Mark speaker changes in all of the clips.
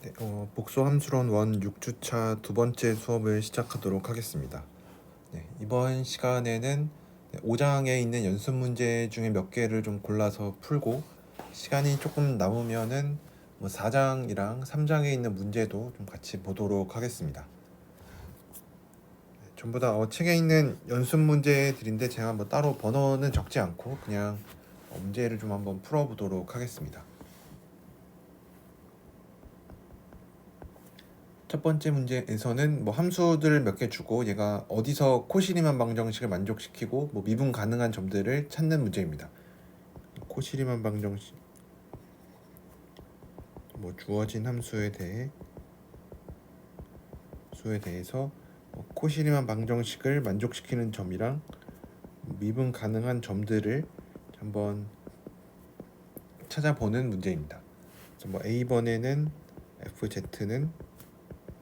Speaker 1: 네, 복소 함수론 1 6주차 두 번째 수업을 시작하도록 하겠습니다. 네, 이번 시간에는 5장에 있는 연습 문제 중에 몇 개를 좀 골라서 풀고, 시간이 조금 남으면은 4장이랑 3장에 있는 문제도 좀 같이 보도록 하겠습니다. 네, 전부 다 책에 있는 연습 문제들인데 제가 따로 번호는 적지 않고 그냥 문제를 좀 한번 풀어보도록 하겠습니다. 첫 번째 문제에서는 함수들을 몇 개 주고 얘가 어디서 코시리만 방정식을 만족시키고 미분 가능한 점들을 찾는 문제입니다. 코시리만 방정식 주어진 함수에 대해서 코시리만 방정식을 만족시키는 점이랑 미분 가능한 점들을 한번 찾아보는 문제입니다. 그래서 A번에는 fz는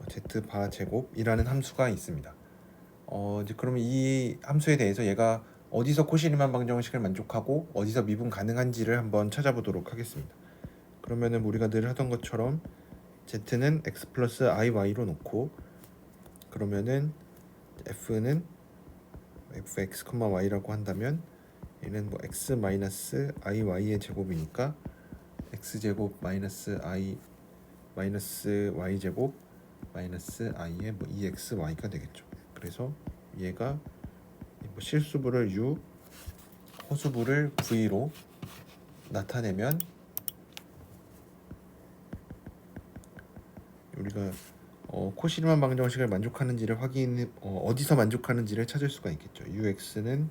Speaker 1: z바 제곱이라는 함수가 있습니다. 이제 그러면 이 함수에 대해서 얘가 어디서 코시리만 방정식을 만족하고 어디서 미분 가능한지를 한번 찾아보도록 하겠습니다. 그러면은 우리가 늘 하던 것처럼 z는 x 플러스 iy로 놓고, 그러면은 f는 fx, y라고 한다면 얘는 x 마이너스 iy의 제곱이니까 x제곱 마이너스 i 마이너스 y제곱 마이너스 i의 2xy가 되겠죠. 그래서 얘가 실수부를 u, 호수부를 v로 나타내면 우리가 코시리만 방정식을 만족하는지를 어디서 만족하는지를 찾을 수가 있겠죠. ux는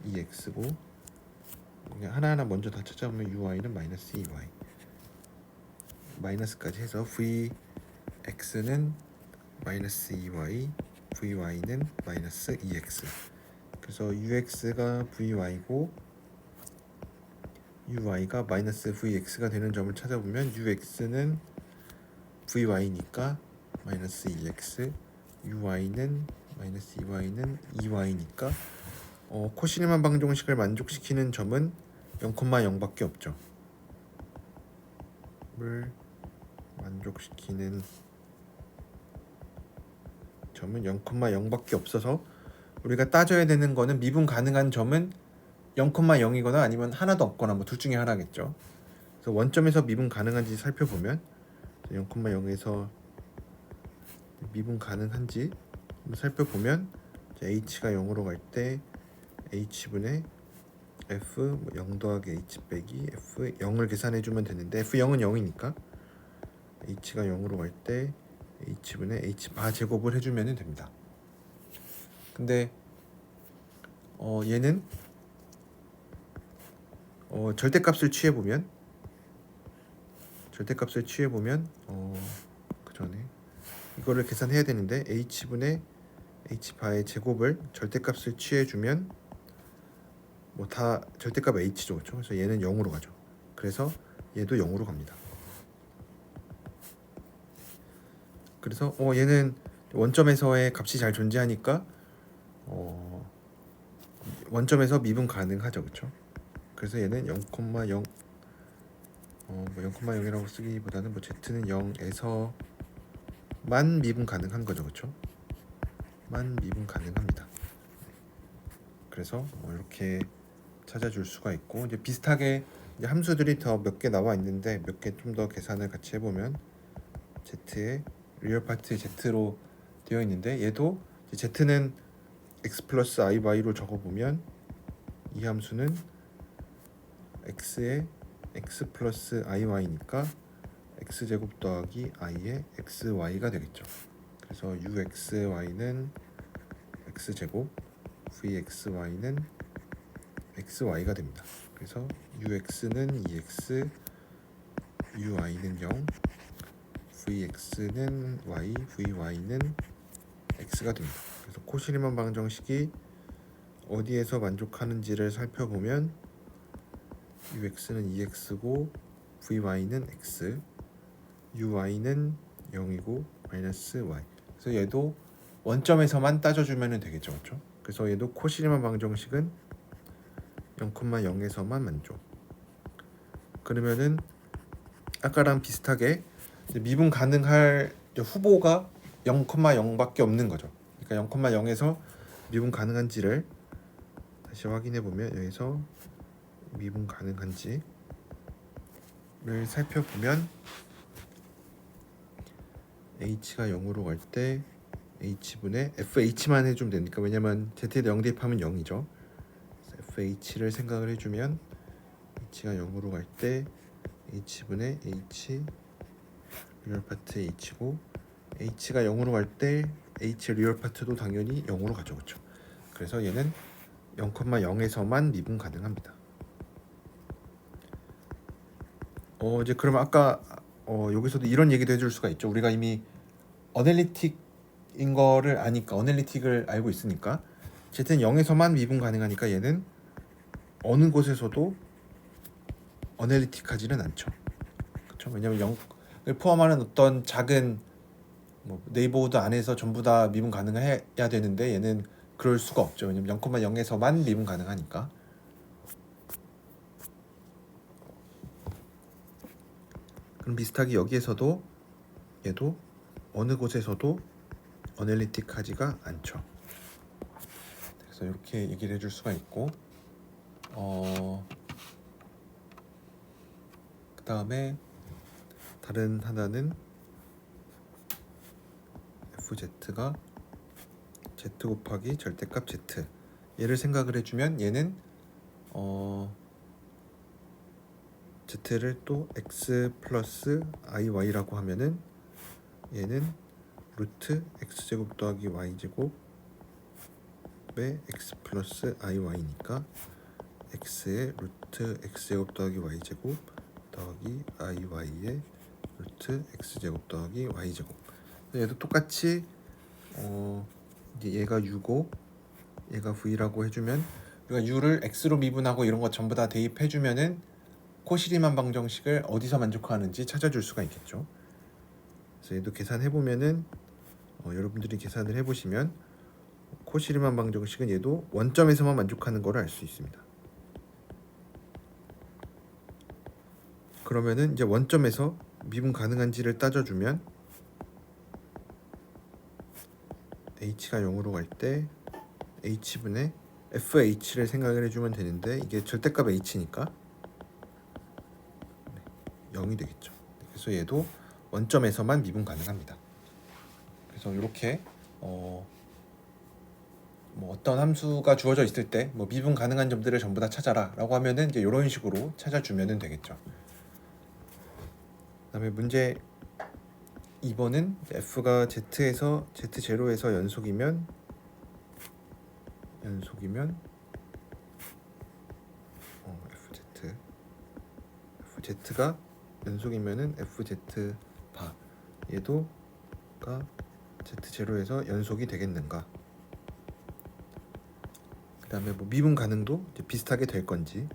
Speaker 1: 2x고 그냥 하나하나 먼저 다 찾아보면 uy는 마이너스 2y 마이너스까지 해서 vx는 마이너스 2y, vy는 마이너스 2x. 그래서 ux가 vy고 uy가 마이너스 vx가 되는 점을 찾아보면 ux는 vy니까 마이너스 2x, uy는 마이너스 2y는 2y니까 코시리만 방정식을 만족시키는 점은 0,0밖에 없죠. 를 만족시키는 점은 0,0밖에 없어서 우리가 따져야 되는 거는 미분 가능한 점은 0,0이거나 아니면 하나도 없거나 둘 중에 하나겠죠. 그래서 원점에서 미분 가능한지 살펴보면 0,0에서 미분 가능한지 살펴보면 h가 0으로 갈 때 h분의 f 0 더하기 h 빼기 f 0을 계산해주면 되는데 f0은 0이니까 h가 0으로 갈 때 h분의 h바 제곱을 해주면 됩니다. 근데 얘는 절대값을 취해보면 그 전에 이거를 계산해야 되는데 h분의 h바의 제곱을 절대값을 취해주면 다 절대값 h죠, 그렇죠? 그래서 얘는 0으로 가죠. 그래서 얘도 0으로 갑니다. 그래서 얘는 원점에서의 값이 잘 존재하니까 원점에서 미분 가능하죠, 그렇죠? 그래서 얘는 0,0 0,0이라고 쓰기보다는 z는 0에서만 미분 가능한 거죠, 그렇죠? 만 미분 가능합니다. 그래서 이렇게 찾아줄 수가 있고, 이제 비슷하게 이제 함수들이 더 몇 개 나와 있는데 몇 개 좀 더 계산을 같이 해보면 z의 리얼 파트 z로 되어 있는데 얘도 z는 x 플러스 iy로 적어보면 이 함수는 x의 x 플러스 iy니까 x제곱 더하기 i의 xy가 되겠죠. 그래서 uxy는 x제곱, vxy는 xy가 됩니다. 그래서 ux는 2x, uy는 0, vx는 y, vy는 x가 됩니다. 그래서 코시리만 방정식이 어디에서 만족하는지를 살펴보면 ux는 2x고 vy는 x, uy는 0이고 마이너스 y. 그래서 얘도 원점에서만 따져주면 되겠죠, 그렇죠? 그래서 얘도 코시리만 방정식은 0,0에서만 만족. 그러면은 아까랑 비슷하게 이제 미분 가능할 후보가 0,0밖에 없는 거죠. 그러니까 0,0에서 미분 가능한지를 다시 확인해 보면 여기서 미분 가능한지를 살펴보면 h가 0으로 갈 때 h분의 fh만 해주면 되니까 왜냐면 z에 0 대입하면 0이죠. fh를 생각을 해주면 h가 0으로 갈 때 h분의 h 리얼 파트 h고 h가 0으로 갈 때 h 리얼 파트도 당연히 0으로 가죠. 그렇죠? 그래서 얘는 0,0에서만 미분 가능합니다. 이제 그러면 아까 여기서도 이런 얘기도 해줄 수가 있죠. 우리가 이미 어널리틱인 거를 아니까 어널리틱을 알고 있으니까 z는 0에서만 미분 가능하니까 얘는 어느 곳에서도 어널리틱하지는 않죠. 그렇죠? 왜냐면 0을 포함하는 어떤 작은 뭐 네이버후드 안에서 전부 다 미분 가능해야 되는데 얘는 그럴 수가 없죠. 왜냐면 0,0에서만 미분 가능하니까. 그럼 비슷하게 여기에서도 얘도 어느 곳에서도 어널리틱하지가 않죠. 그래서 이렇게 얘기를 해줄 수가 있고 그 다음에 다른 하나는 fz가 z 곱하기 절대값 z 얘를 생각을 해주면 얘는 z를 또 x 플러스 iy라고 하면은 얘는 루트 x제곱 더하기 y제곱의 x 플러스 iy니까 x의 루트 x제곱 더하기 y제곱 더하기 iy의 루트 x제곱 더하기 y제곱. 얘도 똑같이 이제 얘가 u고 얘가 v라고 해주면 우리가 u를 x로 미분하고 이런 거 전부 다 대입해주면은 코시리만 방정식을 어디서 만족하는지 찾아줄 수가 있겠죠. 그래서 얘도 계산해보면은 여러분들이 계산을 해보시면 코시리만 방정식은 얘도 원점에서만 만족하는 거를 알 수 있습니다. 그러면은 이제 원점에서 미분 가능한지를 따져주면 h가 0으로 갈 때 h분의 fh를 생각을 해주면 되는데 이게 절대값 h니까 0이 되겠죠. 그래서 얘도 원점에서만 미분 가능합니다. 그래서 이렇게 뭐 어떤 함수가 주어져 있을 때 뭐 미분 가능한 점들을 전부 다 찾아라라고 하면은 이제 이런 식으로 찾아주면은 되겠죠. 그다음에 문제 2번은 f가 z에서 z0에서 연속이면 fz가 연속이면은 fz 바 얘도가 z0에서 연속이 되겠는가? 그다음에 뭐 미분 가능도 이제 비슷하게 될 건지를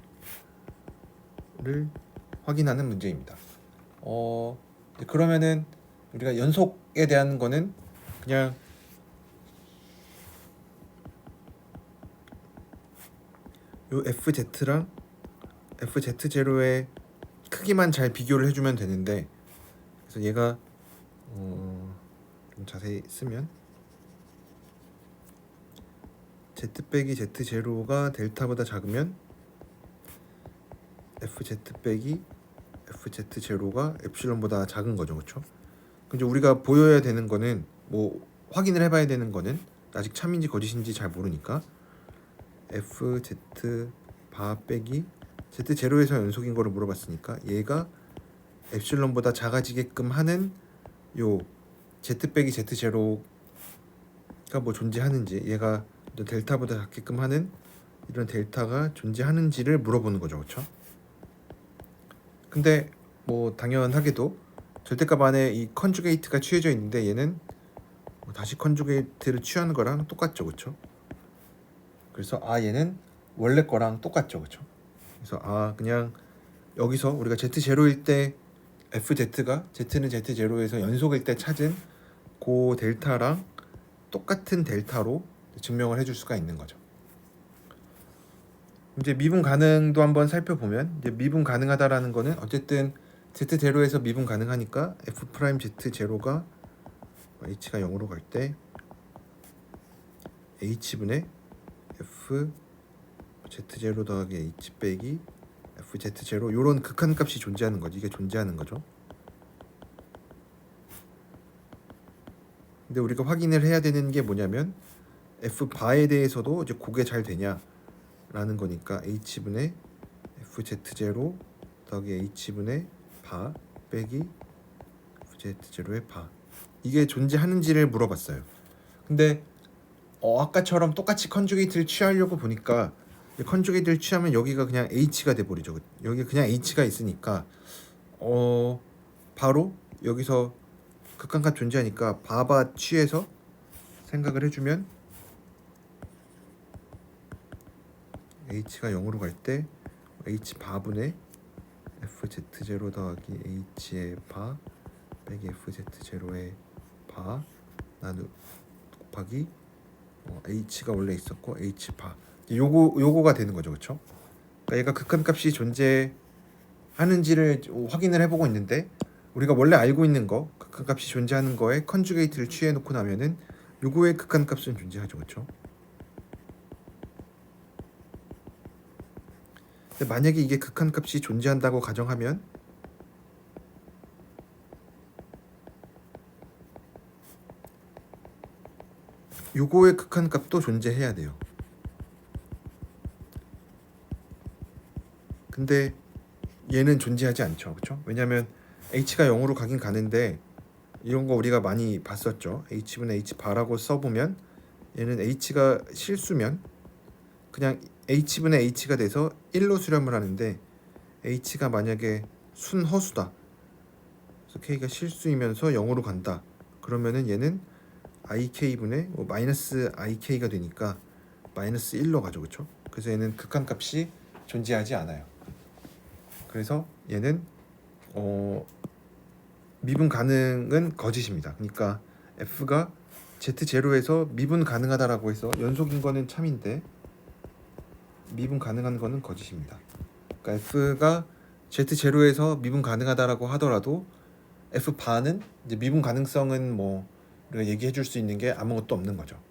Speaker 1: 확인하는 문제입니다. 그러면은 우리가 연속에 대한 거는 그냥 요 fz랑 fz0의 크기만 잘 비교를 해주면 되는데 그래서 얘가 좀 자세히 쓰면 z 빼기 z0가 델타보다 작으면 fz 빼기 fz0가 엡실론보다 작은 거죠. 그렇죠? 근데 우리가 보여야 되는 거는 뭐 확인을 해봐야 되는 거는 아직 참인지 거짓인지 잘 모르니까 fz 바 빼기 z0에서 연속인 거를 물어봤으니까 얘가 엡실론보다 작아지게끔 하는 요 z 빼기 z0가 뭐 존재하는지 얘가 델타보다 작게끔 하는 이런 델타가 존재하는지를 물어보는 거죠. 그렇죠? 근데 뭐 당연하게도 절대값 안에 이 컨주게이트가 취해져 있는데 얘는 뭐 다시 컨주게이트를 취하는 거랑 똑같죠. 그렇죠? 그래서 얘는 원래 거랑 똑같죠. 그렇죠? 그래서 그냥 여기서 우리가 z0일 때 fz가 z는 z0에서 연속일 때 찾은 그 델타랑 똑같은 델타로 증명을 해줄 수가 있는 거죠. 이제 미분 가능도 한번 살펴보면 이제 미분 가능하다라는 거는 어쨌든 z 제로에서 미분 가능하니까 f 프라임 z 제로가 h가 0으로 갈 때 h분의 f z 제로 더하기 h 빼기 f z 제로 이런 극한값이 존재하는 거지. 이게 존재하는 거죠. 근데 우리가 확인을 해야 되는 게 뭐냐면 f 바에 대해서도 이제 그게 잘 되냐라는 거니까 h분의 f z 제로 더하기 h분의 바 빼기 f z 제로의 바 이게 존재하는지를 물어봤어요. 근데 아까처럼 똑같이 컨주게이트를 취하려고 보니까 컨주게이트를 취하면 여기가 그냥 h가 돼버리죠. 여기 그냥 h가 있으니까 바로 여기서 극한값 존재하니까 바바 취해서 생각을 해주면 h가 0으로 갈 때 h 바분의 fz 제로 더하기 h의 바 빼기 fz 제로의 바 나누 곱하기 h가 원래 있었고 h 바 요거가 되는 거죠, 그렇죠? 그러니까 얘가 극한값이 존재하는지를 확인을 해보고 있는데 우리가 원래 알고 있는 거 극한값이 존재하는 거에 컨주게이트를 취해놓고 나면은 요거의 극한값은 존재하죠, 그렇죠? 근데 만약에 이게 극한값이 존재한다고 가정하면 요거의 극한값도 존재해야 돼요. 근데 얘는 존재하지 않죠, 그렇죠? 왜냐하면 h가 0으로 가긴 가는데 이런 거 우리가 많이 봤었죠. h분의 h 바라고 써보면 얘는 h가 실수면 그냥 h분의 h가 돼서 1로 수렴을 하는데 h가 만약에 순허수다. 그래서 k가 실수이면서 0으로 간다. 그러면은 얘는 ik분의 마이너스 ik가 되니까 마이너스 1로 가죠, 그렇죠? 그래서 얘는 극한값이 존재하지 않아요. 그래서 얘는 미분 가능은 거짓입니다. 그러니까 f가 z0에서 미분 가능하다라고 해서 연속인 거는 참인데 미분 가능한 거는 거짓입니다. 그러니까 f가 z0에서 미분 가능하다라고 하더라도 f 바는 이제 미분 가능성은 뭐 우리가 얘기해 줄 수 있는 게 아무것도 없는 거죠.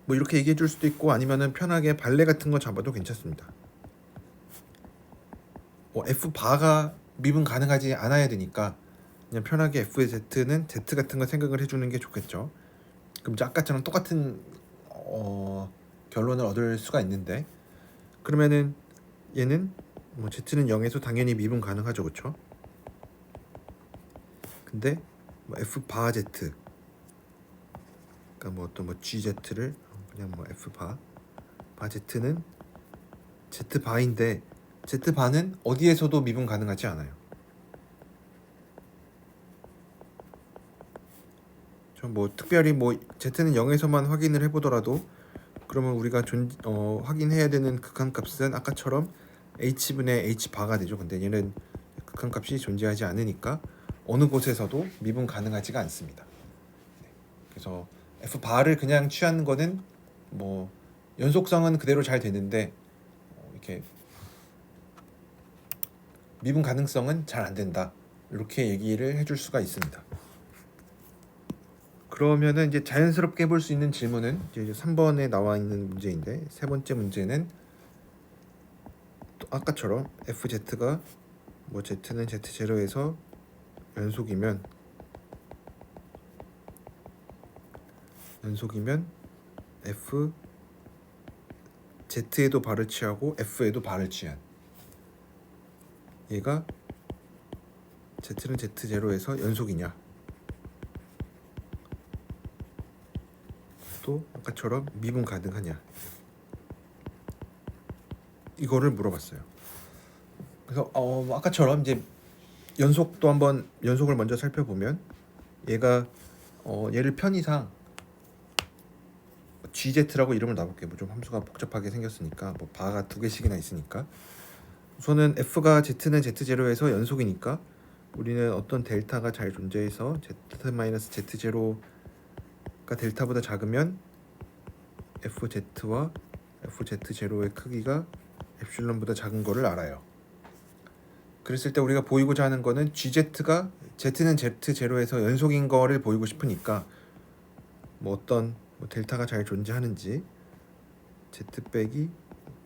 Speaker 1: 뭐 이렇게 얘기해 줄 수도 있고 아니면은 편하게 발레 같은 거 잡아도 괜찮습니다. f 바가 미분 가능하지 않아야 되니까 그냥 편하게 f의 z는 z 같은 거 생각을 해주는 게 좋겠죠. 그럼 이제 아까처럼 똑같은 결론을 얻을 수가 있는데 그러면은 얘는 뭐 z는 0에서 당연히 미분 가능하죠, 그렇죠? 근데 뭐 f 바 z 그러니까 뭐 어떤 뭐 gz를 그냥 뭐 f 바 z는 z 바인데 z 바는 어디에서도 미분 가능하지 않아요. 뭐 특별히 뭐 z는 0에서만 확인을 해보더라도 그러면 우리가 확인해야 되는 극한값은 아까처럼 h분의 h 바가 되죠. 근데 얘는 극한값이 존재하지 않으니까 어느 곳에서도 미분 가능하지가 않습니다. 그래서 f 바를 그냥 취하는 거는 뭐 연속성은 그대로 잘 되는데 이렇게 미분 가능성은 잘 안 된다. 이렇게 얘기를 해줄 수가 있습니다. 그러면은 이제 자연스럽게 해볼 수 있는 질문은 이제 3번에 나와 있는 문제인데 세 번째 문제는 또 아까처럼 fz가 뭐 z는 z0에서 연속이면 f z에도 발을 취하고 f에도 발을 취한 얘가 z는 z0에서 연속이냐 또 아까처럼 미분 가능하냐 이거를 물어봤어요. 그래서 아까처럼 이제 연속도 한번 연속을 먼저 살펴보면 얘가 얘를 편의상 GZ라고 이름을 놔볼게요. 뭐 좀 함수가 복잡하게 생겼으니까 뭐 바가 두 개씩이나 있으니까 우선은 f가 z는 z0에서 연속이니까 우리는 어떤 델타가 잘 존재해서 z-z0가 델타보다 작으면 fz와 fz0의 크기가 엡실론보다 작은 거를 알아요. 그랬을 때 우리가 보이고자 하는 거는 GZ가 Z는 Z0에서 연속인 거를 보이고 싶으니까 뭐 어떤 뭐 델타가 잘 존재하는지 Z 빼기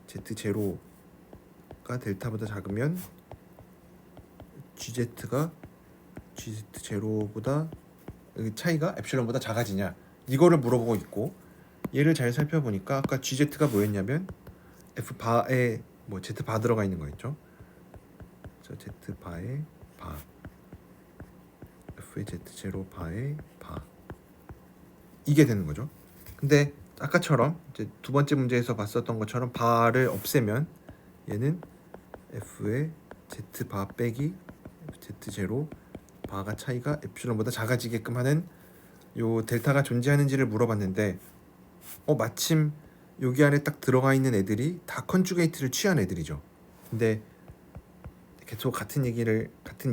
Speaker 1: Z0가 델타보다 작으면 GZ가 GZ0보다 차이가 엡실론보다 작아지냐 이거를 물어보고 있고 얘를 잘 살펴보니까 아까 GZ가 뭐였냐면 F 바에 뭐 Z 바 들어가 있는 거였죠. Z 바에 바 F의 Z0 바에 바 이게 되는 거죠. 근데 아까처럼 이제 두 번째 문제에서 봤었던 것처럼 바를 없애면 얘는 F의 Z 바 빼기 Z0 바가 차이가 엡실론보다 작아지게끔 하는 요 델타가 존재하는지를 물어봤는데 마침 여기 안에 딱 들어가 있는 애들이 다 컨주게이트를 취한 애들이죠. 근데 계속 같은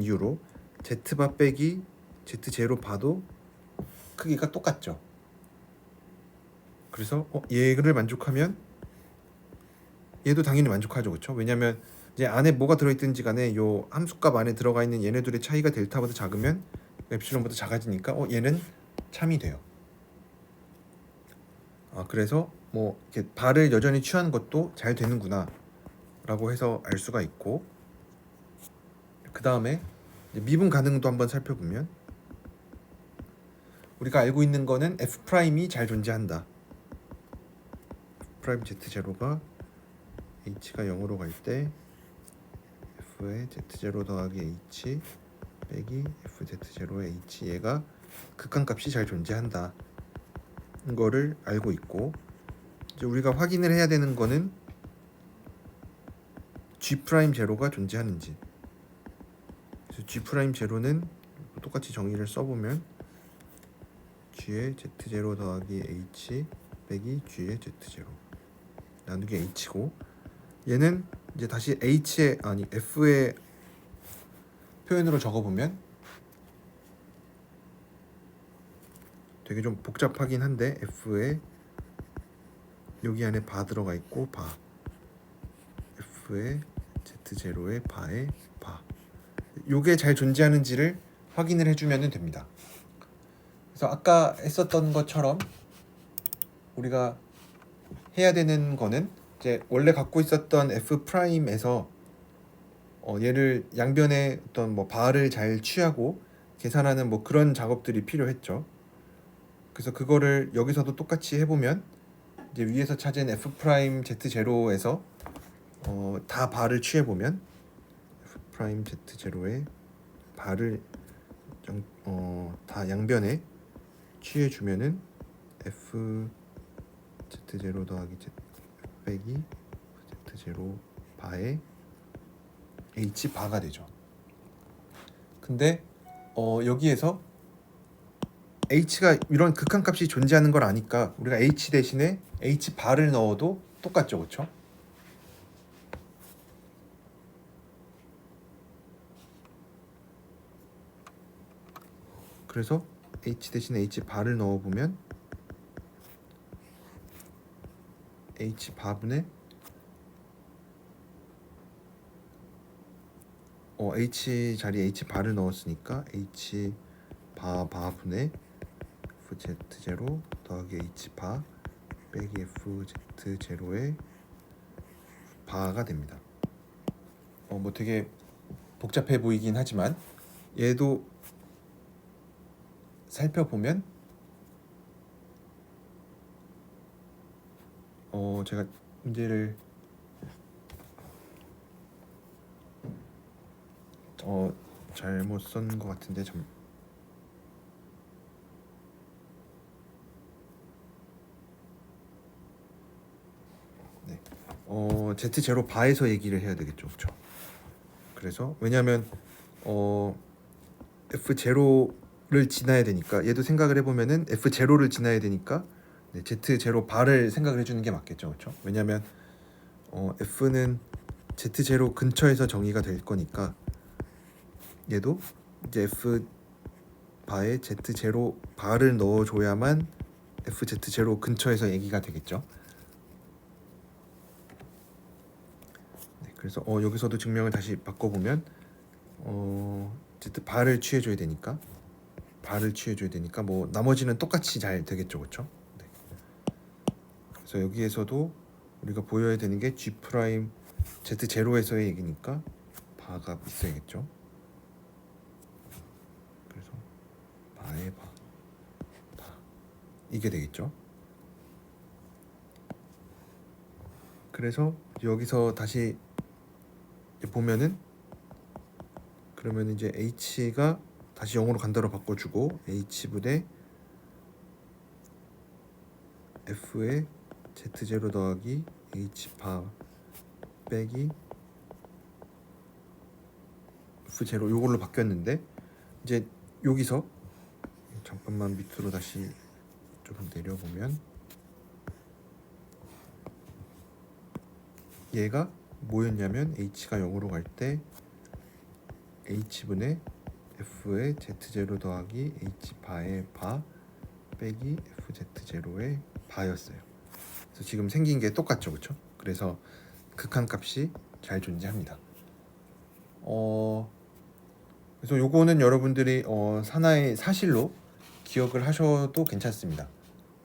Speaker 1: 이유로 Z바 빼기 Z0 바도 크기가 똑같죠. 그래서 얘를 만족하면 얘도 당연히 만족하죠. 그렇죠? 왜냐면 이제 안에 뭐가 들어있든지 간에 요 함수값 안에 들어가 있는 얘네들의 차이가 델타보다 작으면 엡실론보다 작아지니까 얘는 참이 돼요. 그래서 뭐 이렇게 바를 여전히 취하는 것도 잘 되는구나 라고 해서 알 수가 있고, 그 다음에 미분 가능도 한번 살펴보면 우리가 알고 있는 거는 F'이 잘 존재한다. F' Z0가 H가 0으로 갈 때 F의 Z0 더하기 H 빼기 FZ0의 H 얘가 극한값이 잘 존재한다. 이거를 알고 있고, 이제 우리가 확인을 해야 되는 거는 G'0가 존재하는지. 그래서 G'0는 똑같이 정의를 써보면 G의 Z0 더하기 H 빼기 G의 Z0 나누기 H고, 얘는 이제 다시 F의 표현으로 적어보면 되게 좀 복잡하긴 한데 F에 여기 안에 바 들어가 있고 바 F의 Z0의 바의 바 요게 잘 존재하는지를 확인을 해주면 됩니다. 그래서 아까 했었던 것처럼 우리가 해야 되는 거는 이제 원래 갖고 있었던 F'에서 얘를 양변에 어떤 뭐 바를 잘 취하고 계산하는 뭐 그런 작업들이 필요했죠. 그래서 그거를 여기서도 똑같이 해보면 이제 위에서 찾은 F' Z0에서 다 바를 취해보면 F' Z0의 바를 다 양변에 취해주면은 F Z0 더하기 Z 빼기 Z0 바의 H 바가 되죠. 근데 여기에서 H가 이런 극한값이 존재하는 걸 아니까 우리가 H 대신에 H 바를 넣어도 똑같죠, 그렇죠? 그래서 H 대신에 H 바를 넣어보면 H 바분의 H 자리에 H 바를 넣었으니까 H 바분의 FZ0 더하기 H 바 빼기 FZ0의 바가 됩니다. 뭐 되게 복잡해 보이긴 하지만 얘도 살펴보면 제가 문제를 잘못 쓴 것 같은데 참. 네. Z0 바에서 얘기를 해야 되겠죠, 그렇죠? 그래서 왜냐하면 F0를 지나야 되니까 얘도 생각을 해보면은 F0를 지나야 되니까 Z0 바를 생각을 해주는 게 맞겠죠, 그렇죠? 왜냐하면 F는 Z0 근처에서 정의가 될 거니까 얘도 이제 F 바에 Z0 바를 넣어줘야만 FZ0 근처에서 얘기가 되겠죠. 그래서 여기서도 증명을 다시 바꿔보면 어쨌든 바를 취해줘야 되니까 뭐 나머지는 똑같이 잘 되겠죠, 그렇죠? 네. 그래서 여기에서도 우리가 보여야 되는 게 G 프라임 Z 제로에서의 얘기니까 바가 있어야겠죠. 그래서 바의 바 이게 되겠죠. 그래서 여기서 다시 보면은 그러면 이제 h가 다시 0으로 간다로 바꿔주고 h분의 f의 z0 더하기 h바 빼기 f0 요걸로 바뀌었는데 이제 여기서 잠깐만 밑으로 다시 좀 내려보면 얘가 뭐였냐면 h가 0으로 갈 때 h분의 f의 z0 더하기 h바의 바 빼기 fz0의 바였어요. 그래서 지금 생긴 게 똑같죠, 그렇죠? 그래서 극한값이 잘 존재합니다. 그래서 요거는 여러분들이 하나의 사실로 기억을 하셔도 괜찮습니다.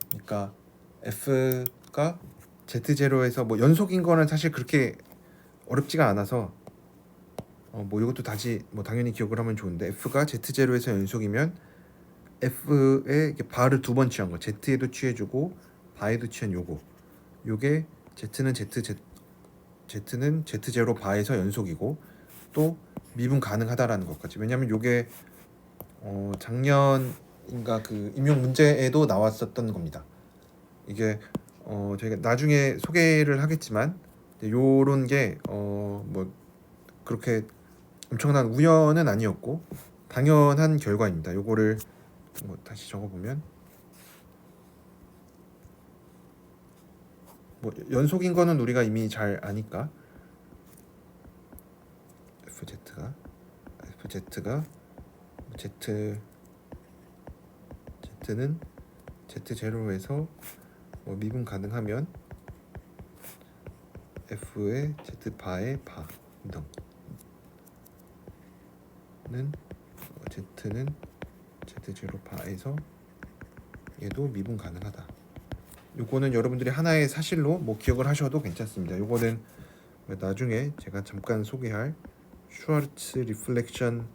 Speaker 1: 그러니까 f가 z0에서 뭐 연속인 거는 사실 그렇게 어렵지가 않아서 뭐 이것도 다시 뭐 당연히 기억을 하면 좋은데 f가 z0에서 연속이면 f의 바를 두 번 취한 거 z에도 취해주고 바에도 취한 요게 z는 z0 바에서 연속이고 또 미분 가능하다라는 것까지. 왜냐하면 요게 작년인가 그 임용 문제에도 나왔었던 겁니다. 이게 저희가 나중에 소개를 하겠지만 요런 게 뭐 그렇게 엄청난 우연은 아니었고 당연한 결과입니다. 요거를 뭐 다시 적어보면 뭐 연속인 거는 우리가 이미 잘 아니까 fz가 z는 z0에서 뭐 미분 가능하면 f의 z바의 바는 z는 z0 바에서 얘도 미분 가능하다. 요거는 여러분들이 하나의 사실로 뭐 기억을 하셔도 괜찮습니다. 요거는 나중에 제가 잠깐 소개할 슈와르츠 리플렉션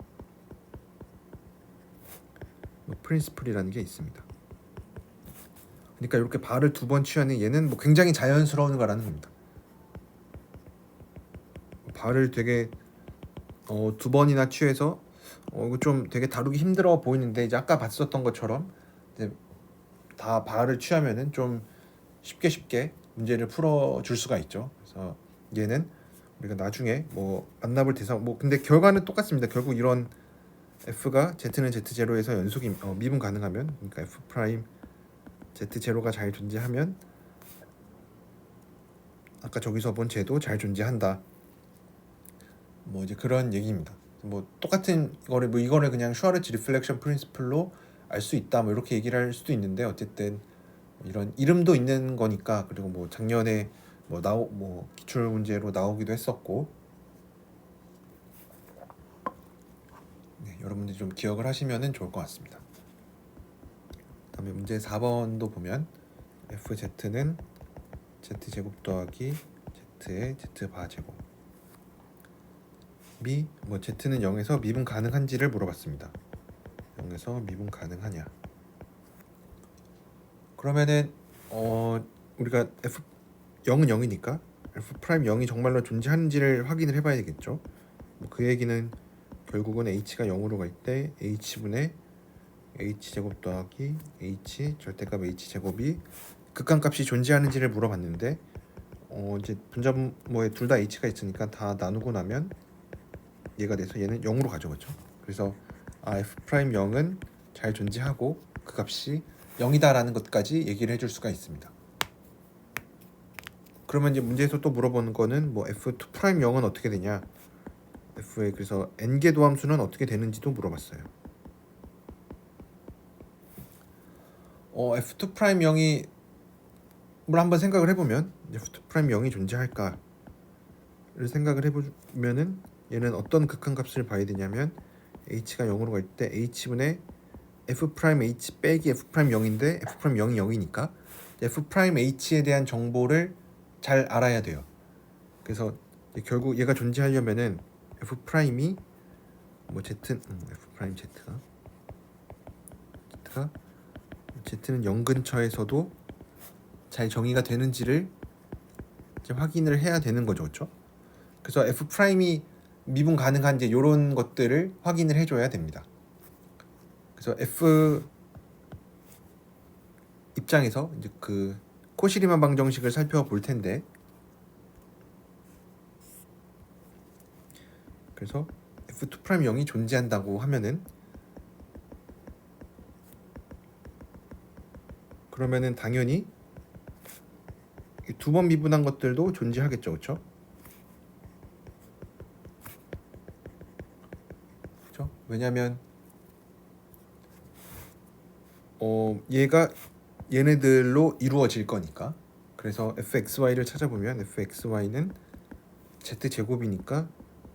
Speaker 1: 프린시플이라는 게 있습니다. 그러니까 이렇게 바를 두 번 취하는 얘는 뭐 굉장히 자연스러운 거라는 겁니다. 바를 되게 두 번이나 취해서 이거 좀 되게 다루기 힘들어 보이는데 이제 아까 봤었던 것처럼 이제 다 바를 취하면은 좀 쉽게 문제를 풀어 줄 수가 있죠. 그래서 얘는 우리가 나중에 뭐 만나볼 대상 뭐 근데 결과는 똑같습니다. 결국 이런 f가 z는 z0에서 연속이 미분 가능하면 그러니까 f 프라임 z0가 잘 존재하면 아까 저기서 본 쟤도 잘 존재한다. 뭐 이제 그런 얘기입니다. 뭐 똑같은 거를 뭐 이거를 그냥 슈와르츠 리플렉션 프린시플로 알 수 있다 뭐 이렇게 얘기를 할 수도 있는데 어쨌든 이런 이름도 있는 거니까 그리고 뭐 작년에 뭐 기출 문제로 나오기도 했었고 네, 여러분들이 좀 기억을 하시면은 좋을 것 같습니다. 그다음에 문제 4번도 보면 fz는 z제곱 더하기 z의 z바 제곱 뭐 z는 0에서 미분 가능한지를 물어봤습니다. 0에서 미분 가능하냐? 그러면은 우리가 f 0은 0이니까 f 프라임 0이 정말로 존재하는지를 확인을 해봐야 되겠죠. 뭐 그 얘기는 결국은 h가 0으로 갈 때 h분의 h 제곱 더하기 h 절대값 h 제곱이 극한값이 존재하는지를 물어봤는데 이제 분자분모에 둘 다 h가 있으니까 다 나누고 나면 얘가 돼서 얘는 0으로 가져가죠. 그래서 f 프라임 0은 잘 존재하고 그 값이 0이다라는 것까지 얘기를 해줄 수가 있습니다. 그러면 이제 문제에서 또 물어보는 거는 뭐 f2 프라임 0은 어떻게 되냐? f의 그래서 n개 도함수는 어떻게 되는지도 물어봤어요. f2 프라임 0이 뭘 한번 생각을 해보면 f2 프라임 0이 존재할까? 생각을 해보면은 얘는 어떤 극한값을 봐야 되냐면 h가 0으로 갈 때 h분의 f 프라임 h 빼기 f 프라임 0인데 f 프라임 0이 0이니까 f 프라임 h에 대한 정보를 잘 알아야 돼요. 그래서 결국 얘가 존재하려면은 f 프라임이 뭐 z f 프라임 z는 0 근처에서도 잘 정의가 되는지를 이제 확인을 해야 되는 거죠, 그렇죠? 그래서 f 프라임이 미분 가능한지 이런 것들을 확인을 해줘야 됩니다. 그래서 f 입장에서 이제 그 코시리만 방정식을 살펴볼 텐데, 그래서 f2 프라임 0이 존재한다고 하면은 그러면은 당연히 두 번 미분한 것들도 존재하겠죠, 그렇죠? 그렇죠? 왜냐하면 얘가 얘네들로 이루어질 거니까. 그래서 fxy를 찾아보면 fxy는 z제곱이니까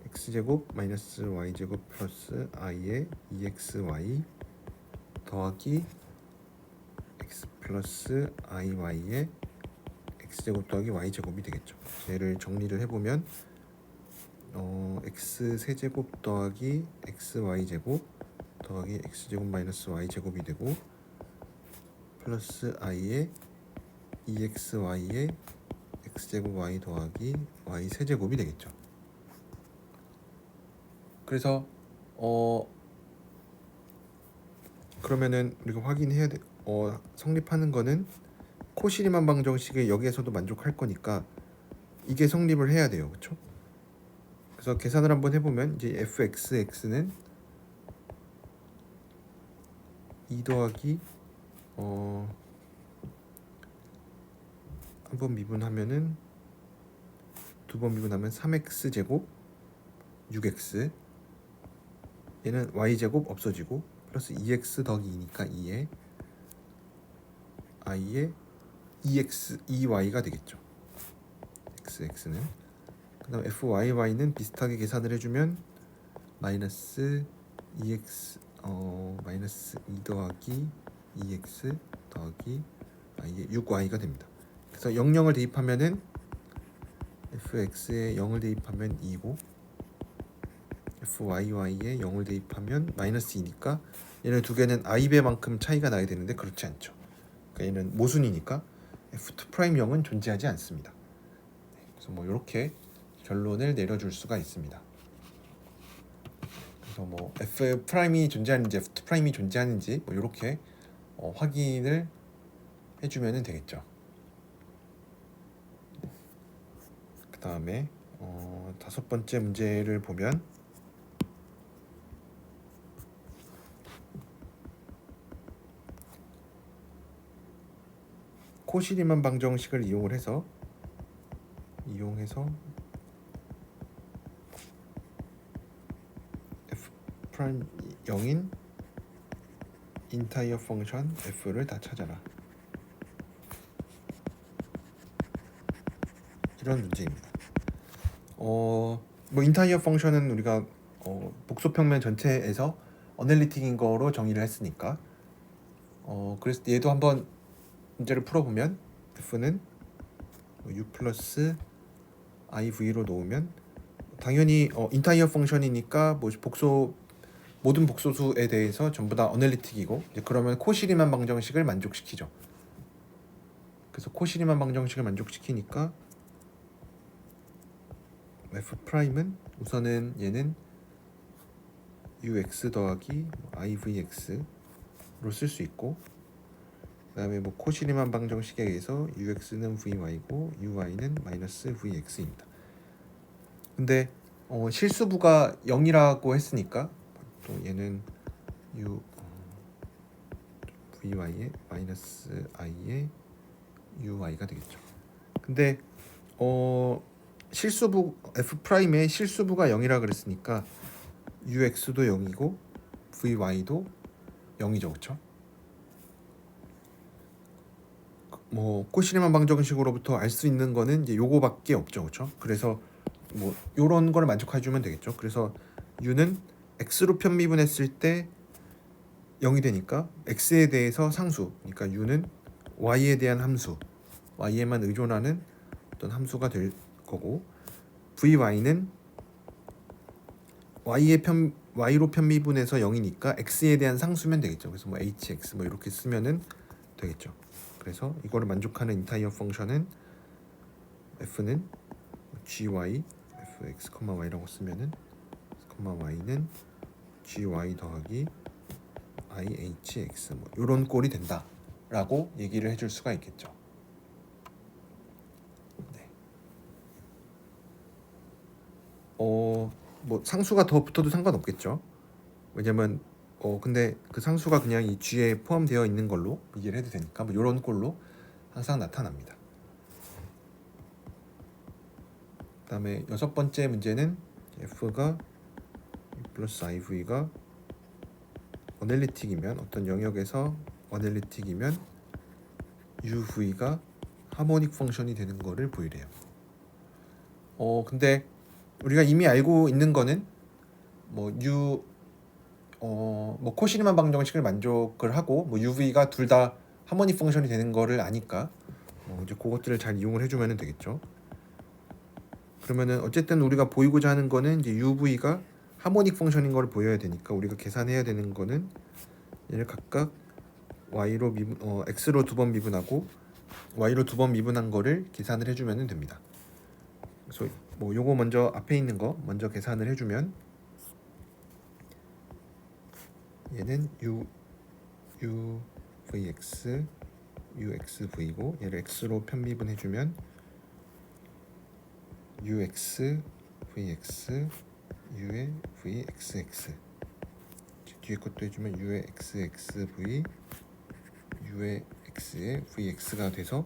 Speaker 1: x제곱 마이너스 y제곱 플러스 i의 2xy 더하기 x 플러스 iy의 x제곱 더하기 y제곱이 되겠죠. 얘를 정리를 해보면 x 세제곱 더하기 xy제곱 더하기 x제곱 마이너스 y제곱이 되고 플러스 i의 2xy의 x제곱 y 더하기 y 세제곱이 되겠죠. 그래서 그러면은 우리가 확인해야 돼. 성립하는 거는 코시리만 방정식을 여기에서도 만족할 거니까 이게 성립을 해야 돼요, 그렇죠? 그래서 계산을 한번 해보면 이제 fxx는 2 더하기 한 번 미분하면은 두 번 미분하면 3x 제곱 6x 얘는 y 제곱 없어지고 플러스 2x 더하기 2니까 2에 i의 2y가 되겠죠. xx는 그다음 fyy는 비슷하게 계산을 해주면 마이너스 2x 마이너스 2 더하기 2x 더하기 i의 6y가 됩니다. 그래서 00을 대입하면은 fx에 0을 대입하면 2고 fyy에 0을 대입하면 마이너스 2니까 얘는 두 개는 i배만큼 차이가 나야 되는데 그렇지 않죠. 그러니까 얘는 모순이니까 f2 프라임 0은 존재하지 않습니다. 그래서 뭐 이렇게 결론을 내려줄 수가 있습니다. 그래서 뭐 f 프라임이 존재하는지 f2 프라임이 존재하는지 뭐 이렇게 확인을 해주면 되겠죠. 그 다음에 다섯 번째 문제를 보면 코시리만 방정식을 이용해서 f 프라임 0인 인타이어 펑션 f를 다 찾아라. 이런 문제입니다. 뭐 인타이어 펑션은 우리가 복소평면 전체에서 어널리틱인 거로 정의를 했으니까 그래서 얘도 한번 문제를 풀어보면 f는 u 플러스 iv로 놓으면 당연히 인타이어 펑션이니까 뭐 모든 복소수에 대해서 전부 다 어널리틱이고 그러면 코시리만 방정식을 만족시키죠. 그래서 코시리만 방정식을 만족시키니까 f 프라임은 우선은 얘는 ux 더하기 ivx로 쓸 수 있고 그 다음에 뭐 코시리만 방정식에 의해서 ux는 vy고 uy는 마이너스 vx입니다. 근데 실수부가 0이라고 했으니까 또 얘는 vy의 마이너스 i의 uy가 되겠죠. 근데 실수부 f 프라임의 실수부가 0이라 그랬으니까 ux도 0이고 vy도 0이죠, 그렇죠? 뭐 코시리만 방정식으로부터 알 수 있는 거는 이제 요거밖에 없죠, 그렇죠? 그래서 뭐 요런 거를 만족해 주면 되겠죠. 그래서 u는 x로 편미분했을 때 0이 되니까 x에 대해서 상수, 그러니까 u는 y에 대한 함수, y에만 의존하는 어떤 함수가 될 거고, vy는 y로 편미분해서 0이니까 x에 대한 상수면 되겠죠. 그래서 뭐 hx 뭐 이렇게 쓰면은 되겠죠. 그래서 이거를 만족하는 인타이어 펑션은 f는 gy fx, y라고 쓰면은 y는 gy 더하기 ihx 뭐 이런 꼴이 된다라고 얘기를 해줄 수가 있겠죠. 네. 뭐 상수가 더 붙어도 상관없겠죠. 왜냐면 근데 그 상수가 그냥 이 g에 포함되어 있는 걸로 얘기를 해도 되니까 뭐 이런 꼴로 항상 나타납니다. 그다음에 여섯 번째 문제는 f가 플러스 iv가 어널리틱이면, 어떤 영역에서 어널리틱이면 uv가 하모닉 펑션이 되는 거를 보이래요. 근데 우리가 이미 알고 있는 거는 뭐 뭐 코시리만 방정식을 만족을 하고 뭐 uv가 둘 다 하모닉 펑션이 되는 거를 아니까 이제 그것들을 잘 이용을 해주면 되겠죠. 그러면은 어쨌든 우리가 보이고자 하는 거는 이제 uv가 하모닉 펑션인 걸 보여야 되니까 우리가 계산해야 되는 거는 얘를 각각 y로 x로 두 번 미분하고 y로 두 번 미분한 거를 계산을 해주면 됩니다. 그래서 뭐 요거 먼저 앞에 있는 거 먼저 계산을 해주면 얘는 vx uxv고 얘를 x로 편미분해주면 ux vx u의 vxx, 뒤에 것도 해주면 u의 xxv u의 x의 vx가 돼서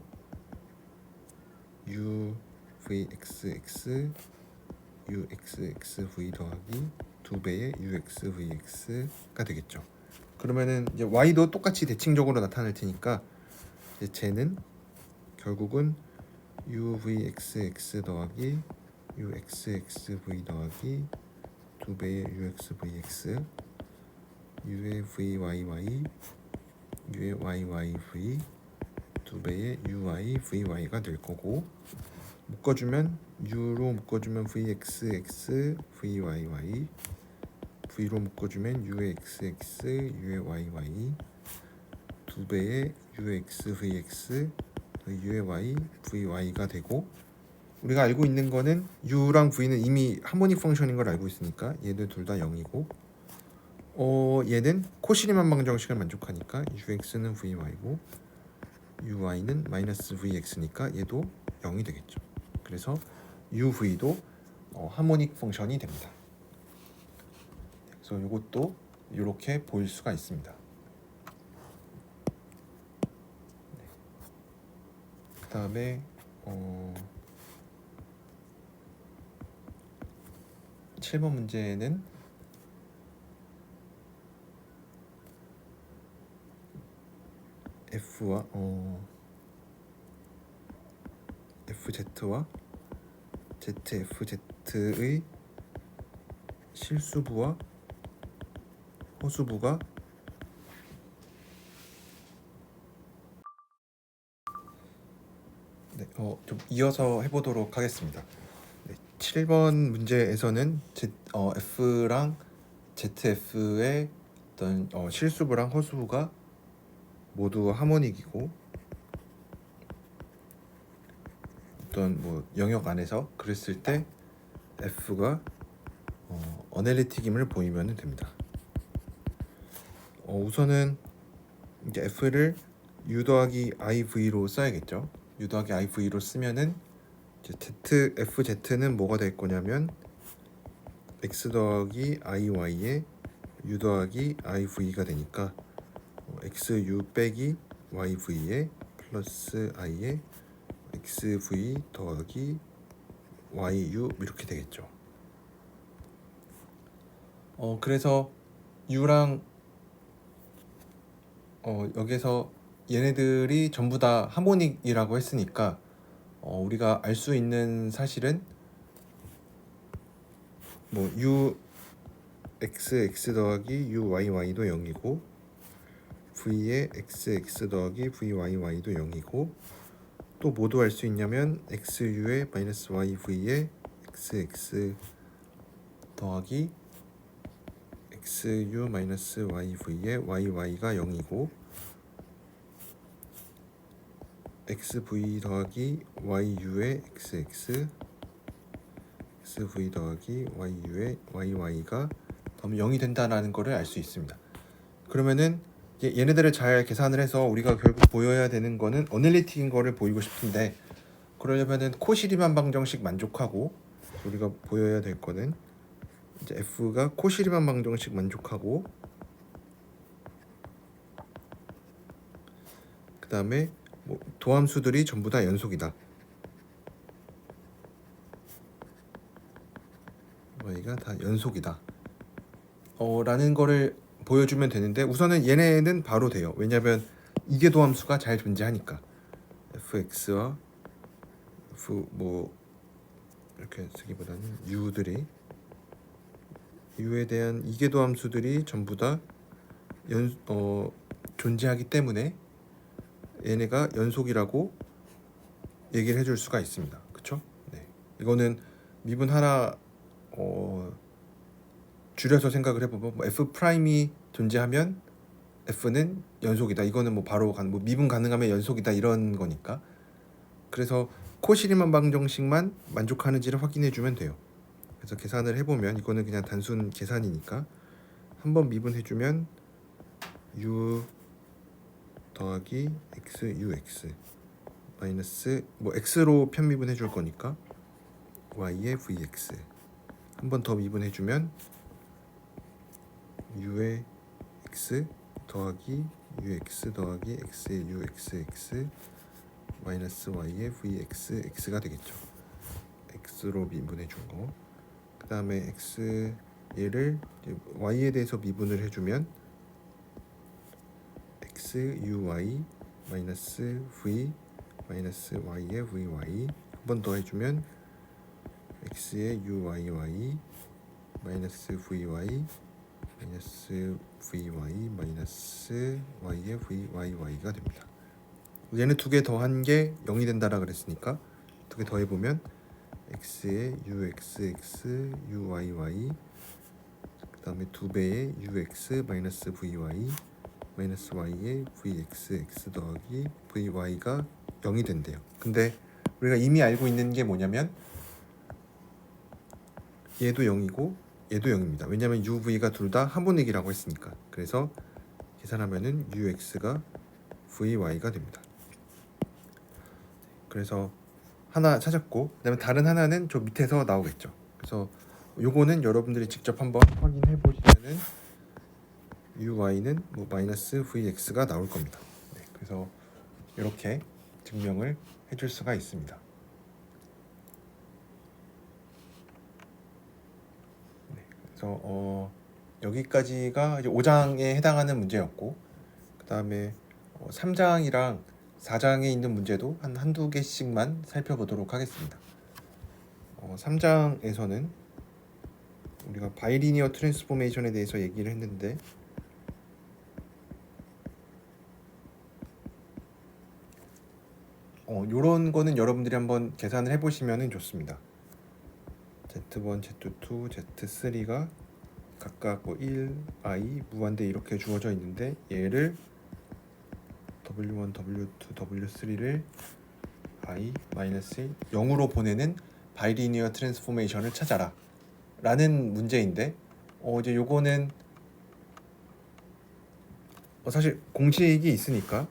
Speaker 1: u vxx uxxv 더하기 2배의 uxvx가 되겠죠. 그러면은 이제 y도 똑같이 대칭적으로 나타날 테니까 이제 쟤는 결국은 uvxx 더하기 uxxv 더하기 2배의 uxvx u의 vyy u의 yyv 2배의 uyvy가 될 거고, 묶어주면 u로 묶어주면 vxx vyy, v로 묶어주면 uxx u의 yy 2배의 uxvx u의 y vy가 되고, 우리가 알고 있는 거는 u랑 v는 이미 하모닉 펑션인 걸 알고 있으니까 얘들 둘 다 0이고, 얘는 코시리만 방정식을 만족하니까 ux는 vy고 uy는 마이너스 vx니까 얘도 0이 되겠죠. 그래서 uv도 하모닉 펑션이 됩니다. 그래서 이것도 이렇게 보일 수가 있습니다. 그 다음에 7번 문제는 f와 fz와 zfz의 실수부와 허수부가 좀 이어서 해보도록 하겠습니다. 7번 문제에서는 f랑 zf의 어떤 실수부랑 허수부가 모두 하모닉이고, 어떤 뭐 영역 안에서 그랬을 때 f가 어널리틱임을 보이면 됩니다. 우선은 이제 f를 u 더하기 iv로 써야겠죠. u 더하기 iv로 쓰면은 이제 fz는 뭐가 될 거냐면 x 더하기 iy의 u 더하기 iv가 되니까 xu 빼기 yv의 플러스 i의 xv 더하기 yu 이렇게 되겠죠. 그래서 u랑 여기서 얘네들이 전부 다 하모닉이라고 했으니까 우리가 알 수 있는 사실은 뭐 u x 더하기 u y도 0이고 v의 x 더하기 v y도 0이고 또 뭐도 할 수 있냐면 xu의 마이너스 y v의 x 더하기 xu 마이너스 y v의 y가 0이고 xv 더하기 yu의 xv 더하기 yu의 y가 그럼 0이 된다는 거를 알 수 있습니다. 그러면은 얘네들을 잘 계산을 해서 우리가 결국 보여야 되는 거는 어널리틱인 거를 보이고 싶은데 그러려면은 코시리만 방정식 만족하고 우리가 보여야 될 거는 이제 f가 코시리만 방정식 만족하고 그 다음에 뭐 도함수들이 전부 다 연속이다. y가 다 연속이다. 라는 거를 보여주면 되는데 우선은 얘네는 바로 돼요. 왜냐하면 이계 도함수가 잘 존재하니까 fx와 f 뭐 이렇게 쓰기보다는 u에 대한 이계 도함수들이 전부 다 존재하기 때문에 얘네가 연속이라고 얘기를 해줄 수가 있습니다. 그쵸? 네. 이거는 미분 하나 줄여서 생각을 해보면 뭐 f 프라임이 존재하면 f는 연속이다. 이거는 뭐 바로 뭐 미분 가능하면 연속이다 이런 거니까. 그래서 코시리만 방정식만 만족하는지를 확인해주면 돼요. 그래서 계산을 해보면 이거는 그냥 단순 계산이니까 한번 미분해주면 u 더하기 xux 마이너스 뭐 x로 편미분해 줄 거니까 y의 vx 한 번 더 미분해주면 u의 x 더하기 ux 더하기 x의 uxx 마이너스 y의 vxx가 되겠죠. x로 미분해 준 거. 그 다음에 x 얘를 y에 대해서 미분을 해주면 x uy 마이너스 v 마이너스 y의 vy 한 번 더 해주면 x의 uyy 마이너스 vy 마이너스 vy 마이너스 y의 vyy가 됩니다. 얘는 두 개 더한 게 0이 된다라 그랬으니까 두 개 더해보면 x의 uxx uyy 그 다음에 두 배의 ux 마이너스 vy 마이너스 y의 vxx 더하기 vy가 0이 된대요. 근데 우리가 이미 알고 있는 게 뭐냐면 얘도 0이고 얘도 0입니다. 왜냐하면 uv가 둘 다 하모닉이라고 했으니까. 그래서 계산하면은 ux가 vy가 됩니다. 그래서 하나 찾았고 그다음에 다른 하나는 저 밑에서 나오겠죠. 그래서 요거는 여러분들이 직접 한번 확인해 보시면은 uy는 뭐 마이너스 vx가 나올 겁니다. 네, 그래서 이렇게 증명을 해줄 수가 있습니다. 네, 그래서 여기까지가 이제 5장에 해당하는 문제였고 그 다음에 3장이랑 4장에 있는 문제도 한두 개씩만 살펴보도록 하겠습니다. 3장에서는 우리가 바이리니어 트랜스포메이션에 대해서 얘기를 했는데 요런 거는 여러분들이 한번 계산을 해보시면 좋습니다. Z1, Z2, Z3가 각각 뭐 1, i, 무한대 이렇게 주어져 있는데 얘를 W1, W2, W3를 i, 0으로 보내는 바이리니어 트랜스포메이션을 찾아라 라는 문제인데 이제 요거는 사실 공식이 있으니까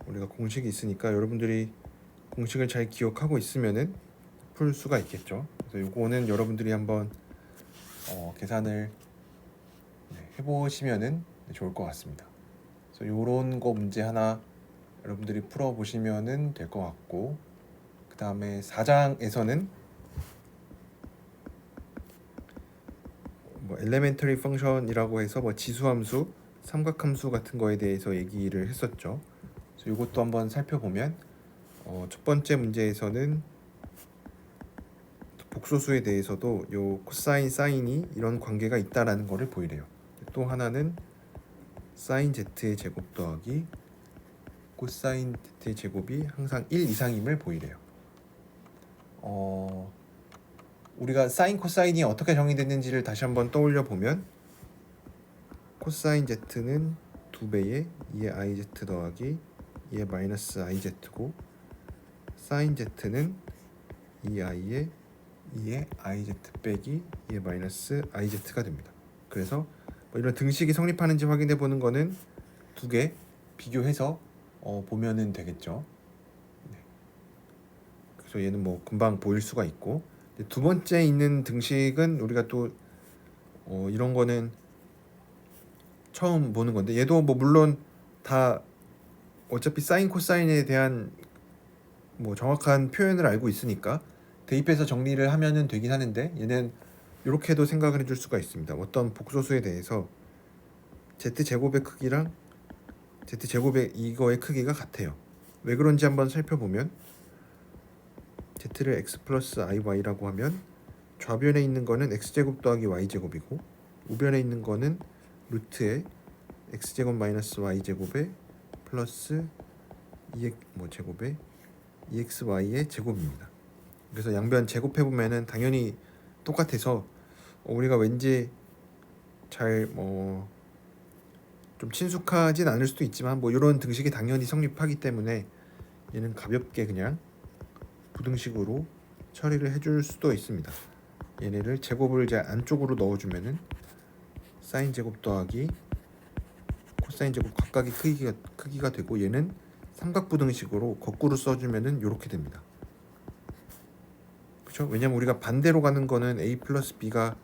Speaker 1: 우리가 공식이 있으니까 여러분들이 공식을 잘 기억하고 있으면은 풀 수가 있겠죠. 그래서 요거는 여러분들이 한번 계산을 해보시면은 좋을 것 같습니다. 그래서 요런 거 문제 하나 여러분들이 풀어보시면은 될 것 같고 그 다음에 4장에서는 뭐 엘레멘터리 펑션이라고 해서 뭐 지수함수, 삼각함수 같은 거에 대해서 얘기를 했었죠. 그래서 이것도 한번 살펴보면 첫 번째 문제에서는 복소수에 대해서도 요 코사인 사인이 이런 관계가 있다라는 거를 보이래요. 또 하나는 사인 z의 제곱 더하기 코사인 z의 제곱이 항상 1 이상임을 보이래요. 우리가 사인 코사인이 어떻게 정의됐는지를 다시 한번 떠올려 보면 코사인 z는 2배의 2의 iz 더하기 2의 마이너스 iz고 사인 z는 2i의 2의 iz 빼기 2의 마이너스 iz가 됩니다. 그래서 뭐 이런 등식이 성립하는지 확인해 보는 거는 두 개 비교해서 보면은 되겠죠. 네. 그래서 얘는 뭐 금방 보일 수가 있고, 두 번째 있는 등식은 우리가 또 이런 거는 처음 보는 건데, 얘도 뭐 물론 다 어차피 사인 코사인에 대한 뭐 정확한 표현을 알고 있으니까 대입해서 정리를 하면은 되긴 하는데, 얘는 이렇게도 생각을 해줄 수가 있습니다. 어떤 복소수에 대해서 z제곱의 크기랑 z제곱의 이거의 크기가 같아요. 왜 그런지 한번 살펴보면 z를 x 플러스 iy라고 하면 좌변에 있는 거는 x제곱 더하기 y제곱이고 우변에 있는 거는 루트의 x제곱 마이너스 y제곱에 플러스 2x 제곱에 2xy의 제곱입니다. 그래서 양변 제곱해보면은 당연히 똑같아서 우리가 왠지 잘 좀 친숙하진 않을 수도 있지만 뭐 이런 등식이 당연히 성립하기 때문에 얘는 가볍게 그냥 부등식으로 처리를 해줄 수도 있습니다. 얘네를 제곱을 이제 안쪽으로 넣어주면은 사인 제곱 더하기 코사인 제곱 각각의 크기가 되고, 얘는 삼각부등식으로 거꾸로 써주면은 이렇게 됩니다. 그렇죠? 왜냐면 우리가 반대로 가는 거는 a 플러스 b가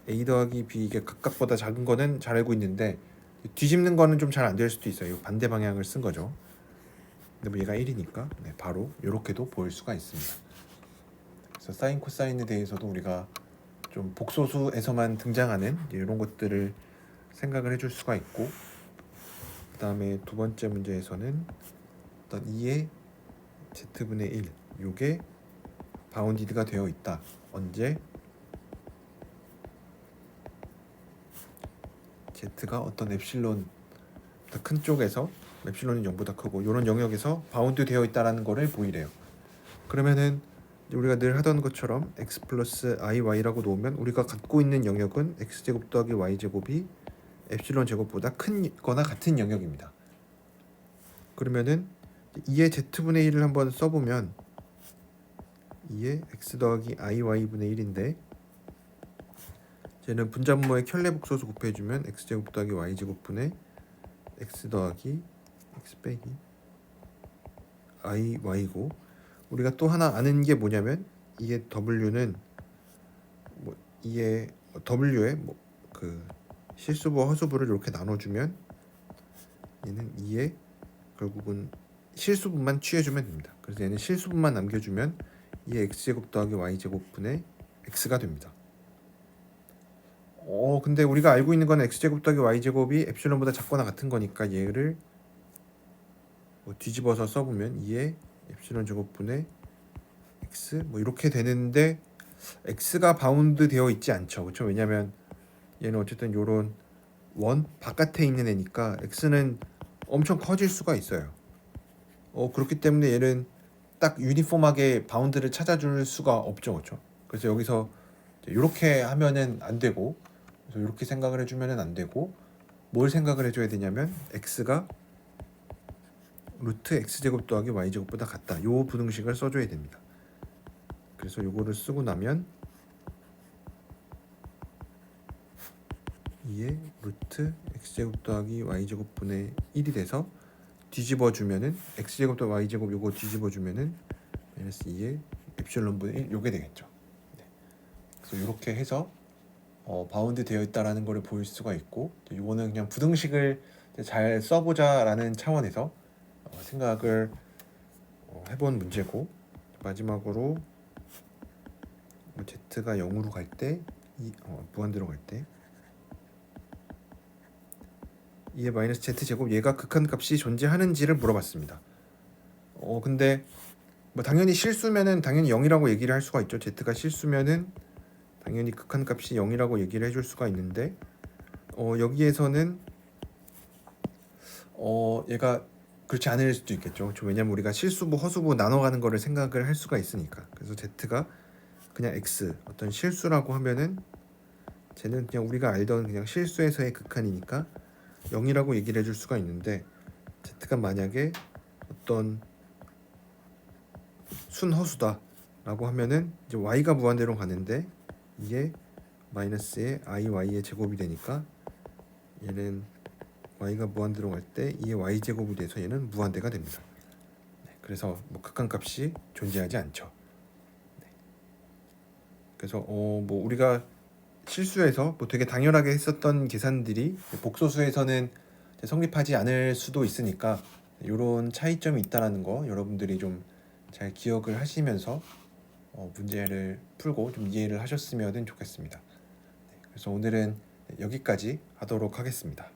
Speaker 1: a 더하기 b 이게 각각보다 작은 거는 잘 알고 있는데, 뒤집는 거는 좀 잘 안 될 수도 있어요. 반대 방향을 쓴 거죠. 근데 뭐 얘가 1이니까 바로 이렇게도 보일 수가 있습니다. 그래서 사인 코사인에 대해서도 우리가 좀 복소수에서만 등장하는 이런 것들을 생각을 해줄 수가 있고, 그 다음에 두 번째 문제에서는 어떤 2의 z분의 1 요게 바운디드가 되어 있다. 언제? z가 어떤 엡실론 더 큰 쪽에서, 엡실론이 0보다 크고 이런 영역에서 바운드 되어 있다라는 거를 보이래요. 그러면은 우리가 늘 하던 것처럼 x 플러스 iy라고 놓으면 우리가 갖고 있는 영역은 x제곱 더하기 y제곱이 엡실론 제곱보다 큰 거나 같은 영역입니다. 그러면은 2의 z분의 1을 한번 써보면 2의 x 더하기 iy분의 1인데, 쟤는 분자분모의 켤레 복소수 곱해주면 x제곱 더하기 y제곱분의 x 더하기 x 빼기 iy고, 우리가 또 하나 아는 게 뭐냐면 이게 w는 이게 w의 그 실수부와 허수부를 이렇게 나눠주면 얘는 2의 결국은 실수분만 취해주면 됩니다. 그래서 얘는 실수분만 남겨주면 2의 x제곱 더하기 y제곱분의 x가 됩니다. 근데 우리가 알고 있는 건 x제곱 더하기 y제곱이 엡실론보다 작거나 같은 거니까 얘를 뒤집어서 써보면 2의 엡실론 제곱분의 x 이렇게 되는데, x가 바운드 되어 있지 않죠. 그렇죠? 왜냐면 얘는 어쨌든 요런 원 바깥에 있는 애니까 x는 엄청 커질 수가 있어요. 그렇기 때문에 얘는 딱 유니폼하게 바운드를 찾아줄 수가 없죠. 그렇죠? 그래서 여기서 이렇게 하면은 안 되고, 그래서 이렇게 생각을 해주면은 안 되고, 뭘 생각을 해줘야 되냐면 x가 루트 x제곱 더하기 y제곱보다 같다. 요 부등식을 써줘야 됩니다. 그래서 요거를 쓰고 나면 2의 루트 x제곱 더하기 y제곱분의 1이 돼서 뒤집어주면은 x제곱 더하기 y제곱 요거 뒤집어주면은 마이너스 2의 엡실론분의 1 요게 되겠죠. 네. 그래서 이렇게 해서 바운드 되어 있다라는 거를 보일 수가 있고, 요거는 그냥 부등식을 잘 써보자라는 차원에서 생각을 해본 문제고, 마지막으로 z가 0으로 갈 때, 무한대로 갈 때 2의 마이너스 z제곱 얘가 극한값이 존재하는지를 물어봤습니다. 근데 뭐 당연히 실수면은 당연히 0이라고 얘기를 할 수가 있죠. z가 실수면은 당연히 극한값이 0이라고 얘기를 해줄 수가 있는데 여기에서는 얘가 그렇지 않을 수도 있겠죠. 왜냐면 우리가 실수부 허수부 나눠가는 거를 생각을 할 수가 있으니까. 그래서 z가 그냥 x 어떤 실수라고 하면은 쟤는 그냥 우리가 알던 그냥 실수에서의 극한이니까 0이라고 얘기를 해줄 수가 있는데 z가 만약에 어떤 순허수다라고 하면은 이제 y가 무한대로 가는데 이게 마이너스의 iy의 제곱이 되니까 얘는 y가 무한대로 갈 때 이게 y 제곱이 돼서 얘는 무한대가 됩니다. 네, 그래서 뭐 극한값이 존재하지 않죠. 네. 그래서 뭐 우리가 실수해서 뭐 되게 당연하게 했었던 계산들이 복소수에서는 성립하지 않을 수도 있으니까 이런 차이점이 있다라는 거 여러분들이 좀 잘 기억을 하시면서 문제를 풀고 좀 이해를 하셨으면 좋겠습니다. 네, 그래서 오늘은 여기까지 하도록 하겠습니다.